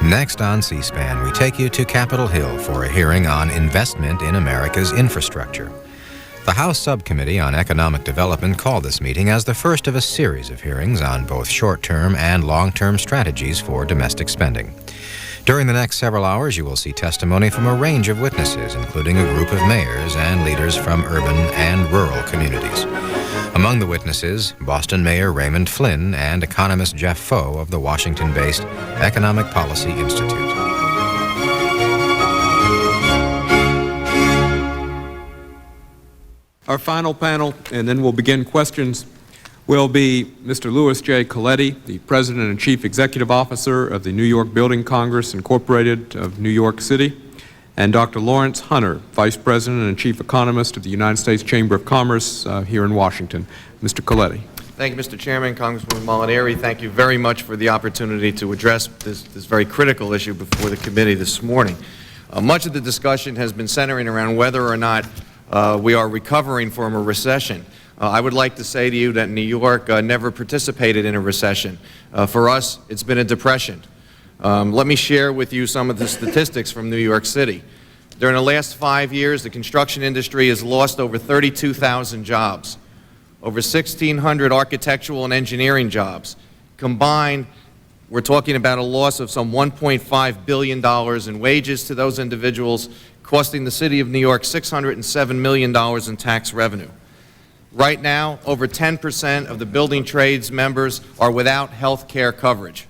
Next on C-SPAN, we take you to Capitol Hill for a hearing on investment in America's infrastructure. The House Subcommittee on Economic Development called this meeting as the first of a series of hearings on both short-term and long-term strategies for domestic spending. During the next several hours, you will see testimony from a range of witnesses, including a group of mayors and leaders from urban and rural communities. Among the witnesses, Boston Mayor Raymond Flynn and economist Jeff Foe of the Washington-based Economic Policy Institute. Our final panel, and then we'll begin questions, will be Mr. Louis J. Coletti, the President and Chief Executive Officer of the New York Building Congress Incorporated of New York City, and Dr. Lawrence Hunter, Vice President and Chief Economist of the United States Chamber of Commerce here in Washington. Mr. Coletti. Thank you, Mr. Chairman. Congressman Molinari, thank you very much for the opportunity to address this very critical issue before the committee this morning. Much of the discussion has been centering around whether or not we are recovering from a recession. I would like to say to you that New York never participated in a recession. For us, it's been a depression. Let me share with you some of the statistics from New York City. During the last 5 years, the construction industry has lost over 32,000 jobs, over 1,600 architectural and engineering jobs. Combined, we're talking about a loss of some $1.5 billion in wages to those individuals, costing the city of New York $607 million in tax revenue. Right now, over 10% of the building trades members are without health care coverage.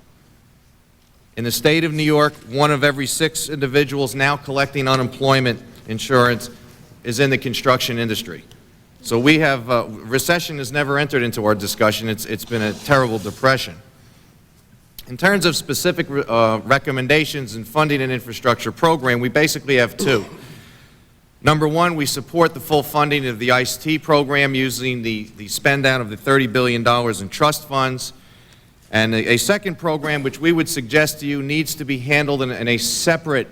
In the state of New York, 1 of every 6 individuals now collecting unemployment insurance is in the construction industry. So we have, recession has never entered into our discussion. It's been a terrible depression. In terms of specific recommendations in funding an infrastructure program, we basically have 2. Number 1, we support the full funding of the ICE-T program using the spend down of the $30 billion in trust funds. And a second program, which we would suggest to you, needs to be handled in a separate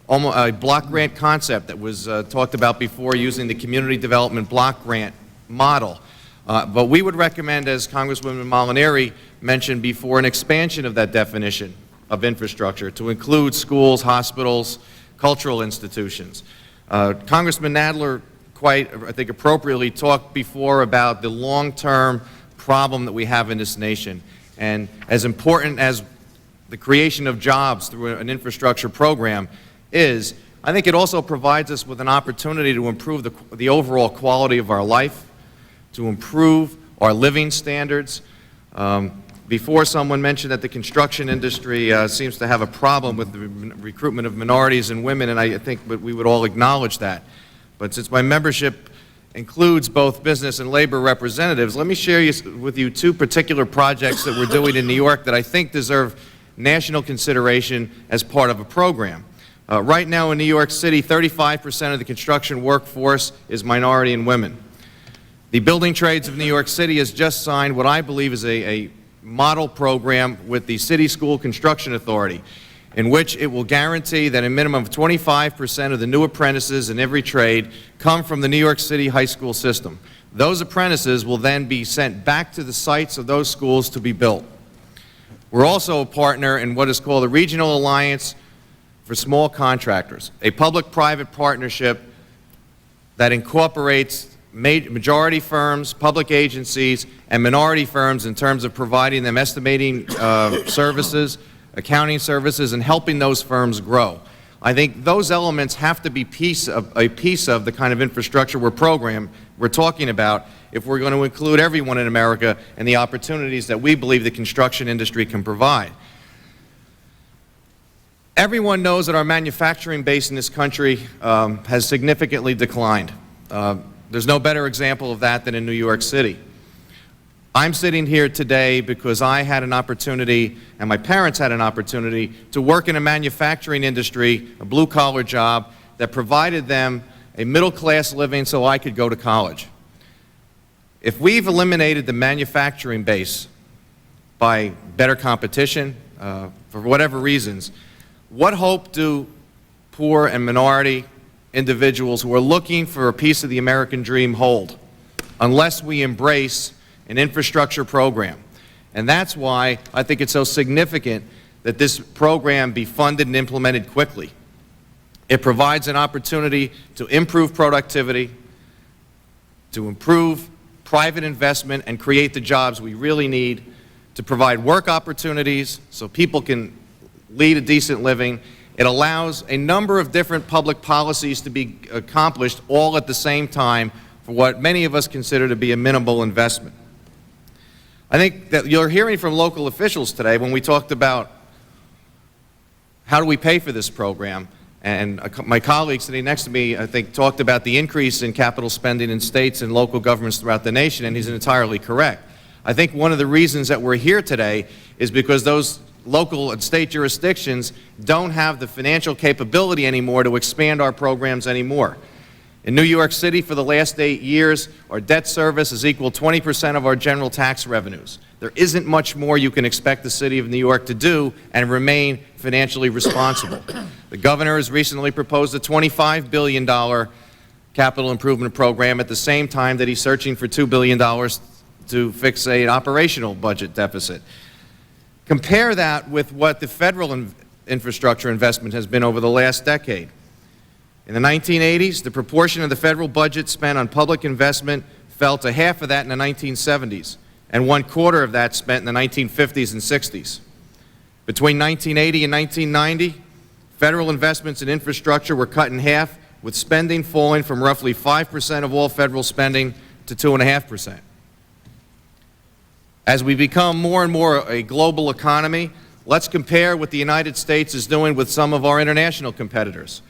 a block grant concept that was talked about before, using the community development block grant model. But we would recommend, as Congresswoman Molinari mentioned before, an expansion of that definition of infrastructure to include schools, hospitals, cultural institutions. Congressman Nadler quite, I think, appropriately talked before about the long-term problem that we have in this nation. And as important as the creation of jobs through an infrastructure program is, I think it also provides us with an opportunity to improve the overall quality of our life, to improve our living standards. Before, someone mentioned that the construction industry seems to have a problem with the recruitment of minorities and women, and I think we would all acknowledge that. But since my membership includes both business and labor representatives, let me share with you 2 particular projects that we're doing in New York that I think deserve national consideration as part of a program. Right now in New York City, 35% of the construction workforce is minority and women. The Building Trades of New York City has just signed what I believe is a model program with the City School Construction Authority, in which it will guarantee that a minimum of 25% of the new apprentices in every trade come from the New York City high school system. Those apprentices will then be sent back to the sites of those schools to be built. We're also a partner in what is called the Regional Alliance for Small Contractors, a public-private partnership that incorporates majority firms, public agencies, and minority firms in terms of providing them estimating services, accounting services, and helping those firms grow. I think those elements have to be a piece of the kind of infrastructure we're talking about if we're going to include everyone in America and the opportunities that we believe the construction industry can provide. Everyone knows that our manufacturing base in this country has significantly declined. There's no better example of that than in New York City. I'm sitting here today because I had an opportunity, and my parents had an opportunity, to work in a manufacturing industry, a blue-collar job, that provided them a middle-class living so I could go to college. If we've eliminated the manufacturing base by better competition, for whatever reasons, what hope do poor and minority individuals who are looking for a piece of the American dream hold, unless we embrace an infrastructure program? And that's why I think it's so significant that this program be funded and implemented quickly. It provides an opportunity to improve productivity, to improve private investment and create the jobs we really need, to provide work opportunities so people can lead a decent living. It allows a number of different public policies to be accomplished all at the same time for what many of us consider to be a minimal investment. I think that you're hearing from local officials today when we talked about how do we pay for this program, and my colleague sitting next to me, I think, talked about the increase in capital spending in states and local governments throughout the nation, and he's entirely correct. I think one of the reasons that we're here today is because those local and state jurisdictions don't have the financial capability anymore to expand our programs anymore. In New York City, for the last 8 years, our debt service has equaled 20% of our general tax revenues. There isn't much more you can expect the City of New York to do and remain financially responsible. The governor has recently proposed a $25 billion capital improvement program at the same time that he's searching for $2 billion to fix an operational budget deficit. Compare that with what the federal infrastructure investment has been over the last decade. In the 1980s, the proportion of the federal budget spent on public investment fell to half of that in the 1970s, and 1/4 of that spent in the 1950s and 60s. Between 1980 and 1990, federal investments in infrastructure were cut in half, with spending falling from roughly 5% of all federal spending to 2.5%. As we become more and more a global economy, let's compare what the United States is doing with some of our international competitors.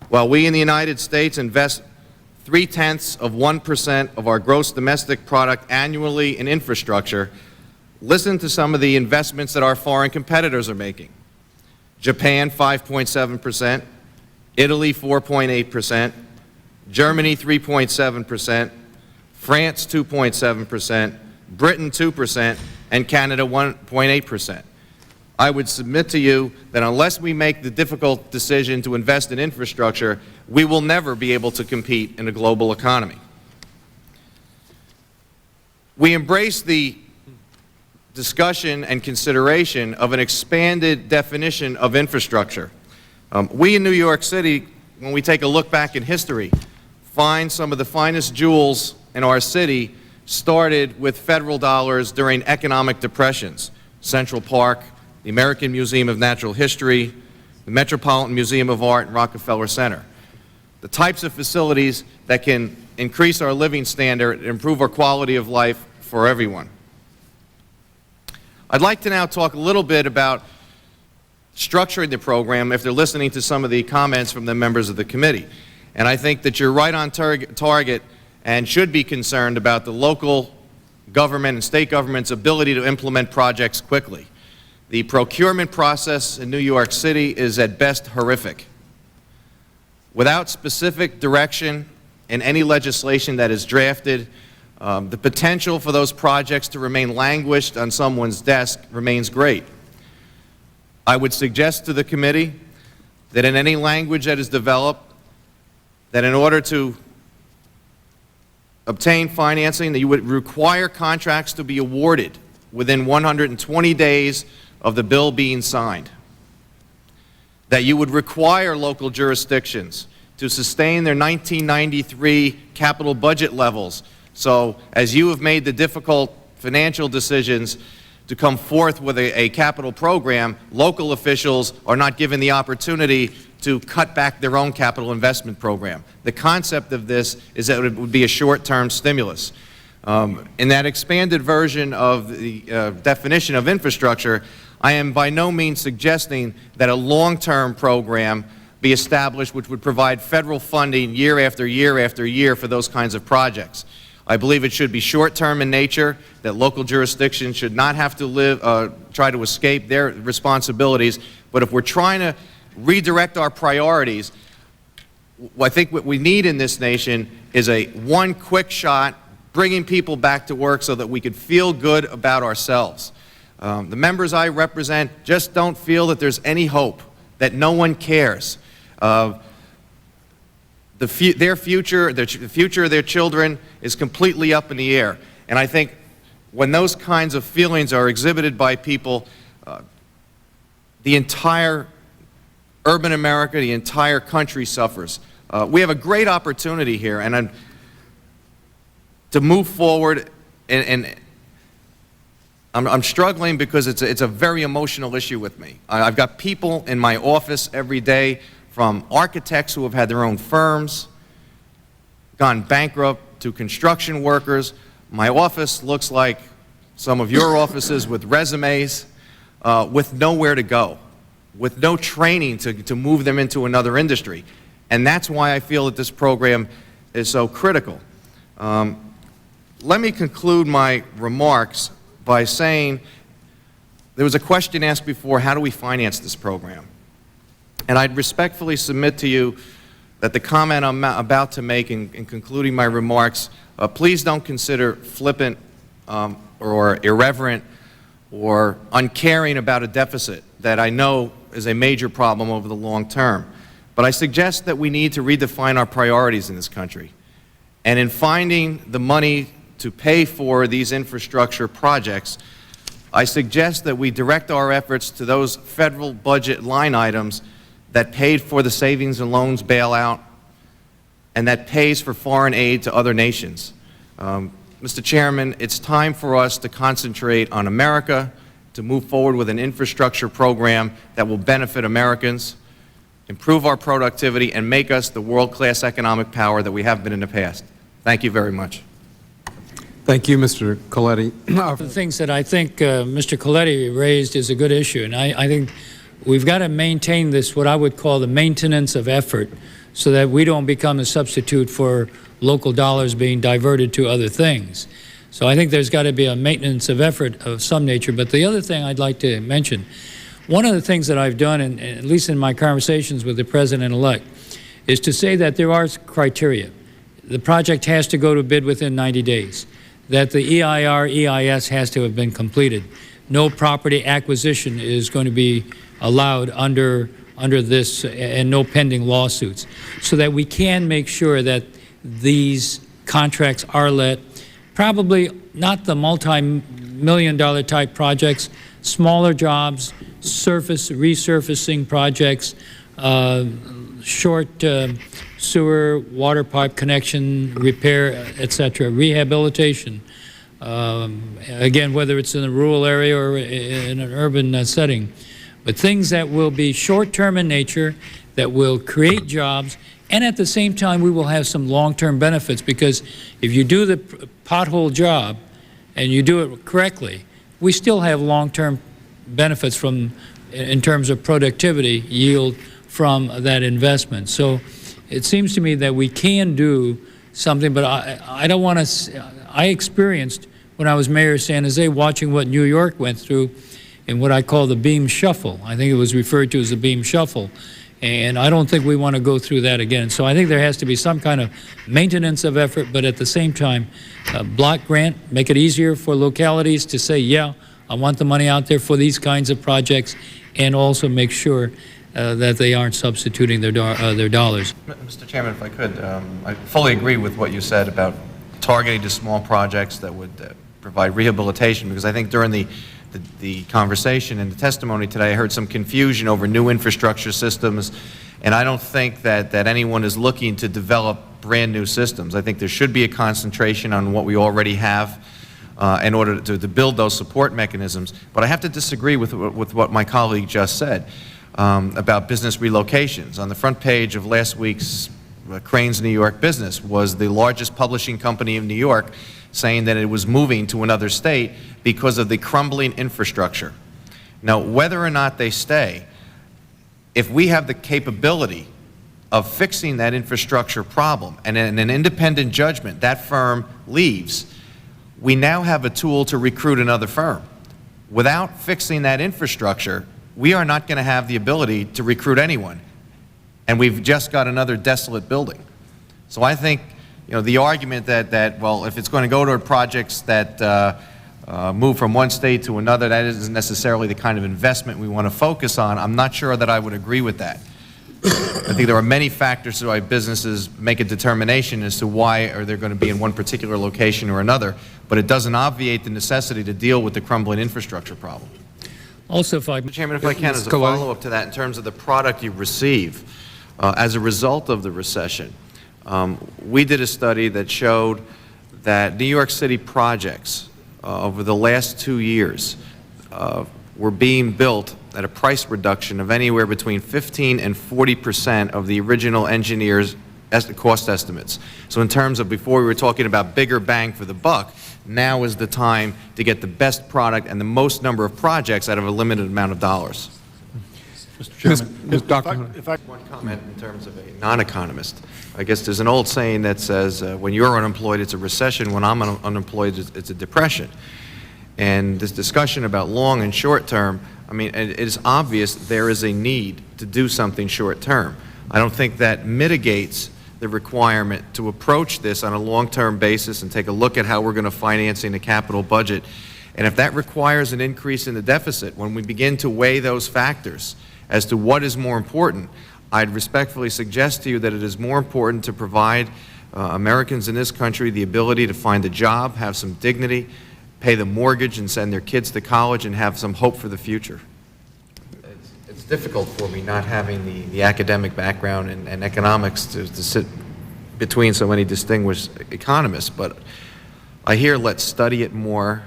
While we in the United States invest 0.3% of our gross domestic product annually in infrastructure, listen to some of the investments that our foreign competitors are making. Japan, 5.7%, Italy, 4.8%, Germany, 3.7%, France, 2.7%, Britain, 2%, and Canada, 1.8%. I would submit to you that unless we make the difficult decision to invest in infrastructure, we will never be able to compete in a global economy. We embrace the discussion and consideration of an expanded definition of infrastructure. We in New York City, when we take a look back in history, find some of the finest jewels in our city started with federal dollars during economic depressions. Central Park, the American Museum of Natural History, the Metropolitan Museum of Art, and Rockefeller Center. The types of facilities that can increase our living standard and improve our quality of life for everyone. I'd like to now talk a little bit about structuring the program after listening to some of the comments from the members of the committee. And I think that you're right on target and should be concerned about the local government and state government's ability to implement projects quickly. The procurement process in New York City is at best horrific. Without specific direction in any legislation that is drafted, the potential for those projects to remain languished on someone's desk remains great. I would suggest to the committee that in any language that is developed, that in order to obtain financing, that you would require contracts to be awarded within 120 days of the bill being signed. That you would require local jurisdictions to sustain their 1993 capital budget levels. So as you have made the difficult financial decisions to come forth with a capital program, local officials are not given the opportunity to cut back their own capital investment program. The concept of this is that it would be a short-term stimulus. In that expanded version of the definition of infrastructure, I am by no means suggesting that a long-term program be established which would provide federal funding year after year after year for those kinds of projects. I believe it should be short-term in nature, that local jurisdictions should not have to try to escape their responsibilities. But if we're trying to redirect our priorities, I think what we need in this nation is one quick shot, bringing people back to work so that we could feel good about ourselves. The members I represent just don't feel that there's any hope, that no one cares. The future of their children is completely up in the air. And I think when those kinds of feelings are exhibited by people, the entire urban America, the entire country suffers. We have a great opportunity here, and to move forward, and I'm struggling because it's a very emotional issue with me. I've got people in my office every day, from architects who have had their own firms, gone bankrupt, to construction workers. My office looks like some of your offices with resumes, with nowhere to go, with no training to move them into another industry. And that's why I feel that this program is so critical. Let me conclude my remarks by saying there was a question asked before, how do we finance this program? And I'd respectfully submit to you that the comment I'm about to make in concluding my remarks, please don't consider flippant or irreverent or uncaring about a deficit that I know is a major problem over the long term. But I suggest that we need to redefine our priorities in this country. And in finding the money to pay for these infrastructure projects, I suggest that we direct our efforts to those federal budget line items that paid for the savings and loans bailout and that pays for foreign aid to other nations. Mr. Chairman, it's time for us to concentrate on America, to move forward with an infrastructure program that will benefit Americans, improve our productivity, and make us the world-class economic power that we have been in the past. Thank you very much. Thank you, Mr. Coletti. The things that I think Mr. Coletti raised is a good issue, and I think we've got to maintain this, what I would call the maintenance of effort, so that we don't become a substitute for local dollars being diverted to other things. So I think there's got to be a maintenance of effort of some nature. But the other thing I'd like to mention, one of the things that I've done, and at least in my conversations with the President-elect, is to say that there are criteria. The project has to go to bid within 90 days, that the EIR, EIS has to have been completed. No property acquisition is going to be allowed under this, and no pending lawsuits, so that we can make sure that these contracts are let. Probably not the multi-million-dollar type projects, smaller jobs, resurfacing projects, short sewer, water pipe connection, repair, etc., rehabilitation. Again, whether it's in a rural area or in an urban setting. But things that will be short-term in nature, that will create jobs, and at the same time we will have some long-term benefits, because if you do the pothole job and you do it correctly, we still have long-term benefits in terms of productivity, yield from that investment. So it seems to me that we can do something, but I don't want to. I experienced, when I was mayor of San Jose, watching what New York went through in what I call the beam shuffle. I think it was referred to as the beam shuffle. And I don't think we want to go through that again. So I think there has to be some kind of maintenance of effort, but at the same time, block grant, make it easier for localities to say, yeah, I want the money out there for these kinds of projects, and also make sure that they aren't substituting their dollars. Mr. Chairman, if I could, I fully agree with what you said about targeting to small projects that would provide rehabilitation, because I think during the conversation and the testimony today, I heard some confusion over new infrastructure systems, and I don't think that anyone is looking to develop brand new systems. I think there should be a concentration on what we already have in order to build those support mechanisms. But I have to disagree with what my colleague just said about business relocations. On the front page of last week's Crane's New York Business was the largest publishing company in New York saying that it was moving to another state because of the crumbling infrastructure. Now, whether or not they stay, if we have the capability of fixing that infrastructure problem, and in an independent judgment that firm leaves, we now have a tool to recruit another firm. Without fixing that infrastructure, we are not going to have the ability to recruit anyone. And we've just got another desolate building. So I think, the argument that well, if it's going to go to projects that move from one state to another, that isn't necessarily the kind of investment we want to focus on. I'm not sure that I would agree with that. I think there are many factors why businesses make a determination as to why are they going to be in one particular location or another, but it doesn't obviate the necessity to deal with the crumbling infrastructure problem. Also, if I... Mr. Chairman, if I can, as a Coletti. follow-up to that, in terms of the product you receive as a result of the recession, we did a study that showed that New York City projects over the last 2 years were being built at a price reduction of anywhere between 15% and 40% of the original engineers' cost estimates. So in terms of before we were talking about bigger bang for the buck, now is the time to get the best product and the most number of projects out of a limited amount of dollars. Mr. Chairman, Dr. if I One comment in terms of a non-economist. I guess there's an old saying that says, when you're unemployed, it's a recession. When I'm unemployed, it's a depression. And this discussion about long and short term, I mean, it is obvious there is a need to do something short term. I don't think that mitigates the requirement to approach this on a long-term basis and take a look at how we're going to finance in the capital budget. And if that requires an increase in the deficit, when we begin to weigh those factors as to what is more important, I'd respectfully suggest to you that it is more important to provide Americans in this country the ability to find a job, have some dignity, pay the mortgage and send their kids to college and have some hope for the future. It's difficult for me not having the academic background and economics to sit between so many distinguished economists, but I hear let's study it more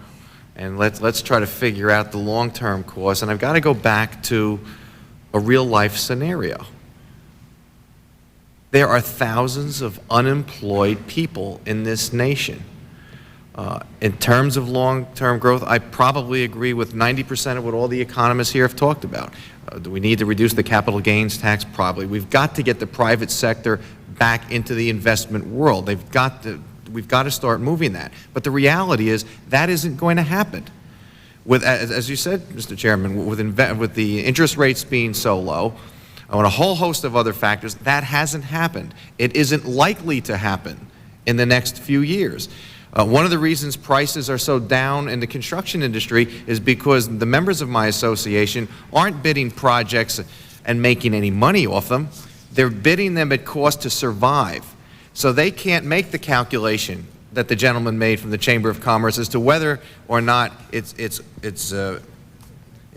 and let's try to figure out the long-term costs. And I've got to go back to a real-life scenario. There are thousands of unemployed people in this nation. In terms of long-term growth, I probably agree with 90% of what all the economists here have talked about. Do we need to reduce the capital gains tax? Probably. We've got to get the private sector back into the investment world. We've got to start moving that. But the reality is that isn't going to happen. As you said, Mr. Chairman, with the interest rates being so low, and a whole host of other factors, that hasn't happened. It isn't likely to happen in the next few years. One of the reasons prices are so down in the construction industry is because the members of my association aren't bidding projects and making any money off them. They're bidding them at cost to survive. So they can't make the calculation that the gentleman made from the Chamber of Commerce as to whether or not it's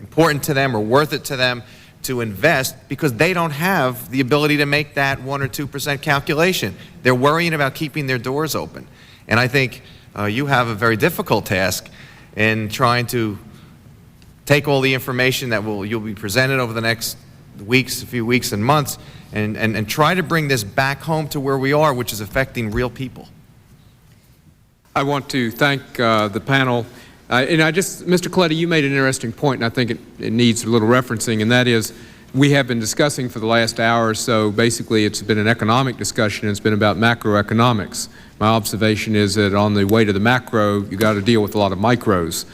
important to them or worth it to them to invest, because they don't have the ability to make that 1 or 2% calculation. They're worrying about keeping their doors open. And I think you have a very difficult task in trying to take all the information that you'll be presented over the next weeks, a few weeks and months, and try to bring this back home to where we are, which is affecting real people. I want to thank the panel. Mr. Coletti, you made an interesting point, and I think it needs a little referencing, and that is we have been discussing for the last hour or so, basically it's been an economic discussion, it's been about macroeconomics. My observation is that on the way to the macro, you've got to deal with a lot of micros.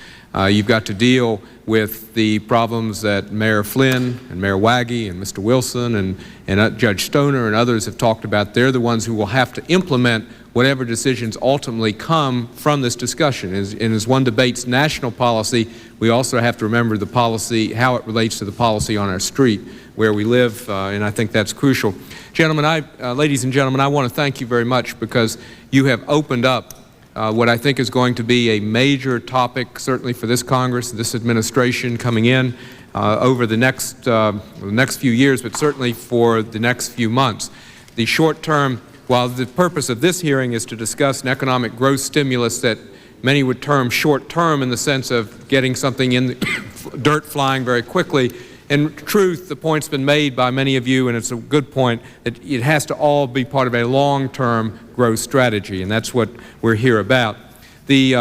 You've got to deal with the problems that Mayor Flynn and Mayor Waggy and Mr. Wilson and Judge Stoner and others have talked about. They're the ones who will have to implement whatever decisions ultimately come from this discussion. And as one debates national policy, we also have to remember the policy, how it relates to the policy on our street where we live, and I think that's crucial. Gentlemen, ladies and gentlemen, I want to thank you very much because you have opened up what I think is going to be a major topic, certainly for this Congress, this administration coming in over the next few years, but certainly for the next few months. The short term, while the purpose of this hearing is to discuss an economic growth stimulus that many would term short term in the sense of getting something in the dirt flying very quickly, in truth, the point's been made by many of you, and it's a good point, that it has to all be part of a long-term growth strategy, and that's what we're here about. The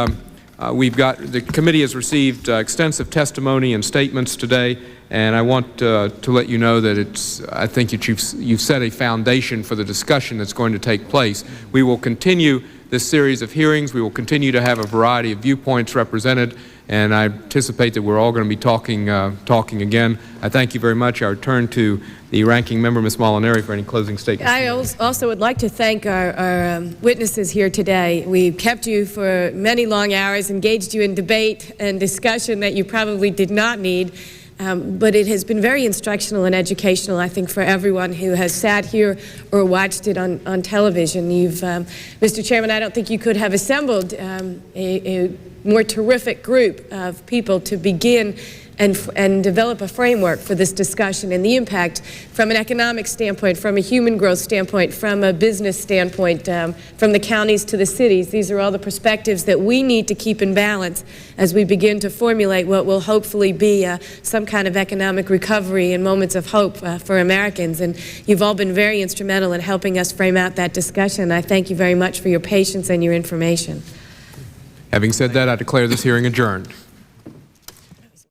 committee has received extensive testimony and statements today, and I want to let you know that I think that you've set a foundation for the discussion that's going to take place. We will continue this series of hearings. We will continue to have a variety of viewpoints represented, and I anticipate that we're all going to be talking again. I thank you very much. I return to the ranking member, Ms. Molinari, for any closing statements. I also would like to thank our witnesses here today. We kept you for many long hours, engaged you in debate and discussion that you probably did not need. But it has been very instructional and educational, I think, for everyone who has sat here or watched it on television. Mr. Chairman, I don't think you could have assembled a more terrific group of people to begin and develop a framework for this discussion and the impact from an economic standpoint, from a human growth standpoint, from a business standpoint, from the counties to the cities. These are all the perspectives that we need to keep in balance as we begin to formulate what will hopefully be some kind of economic recovery and moments of hope for Americans. And you've all been very instrumental in helping us frame out that discussion. I thank you very much for your patience and your information. Having said that, I declare this hearing adjourned.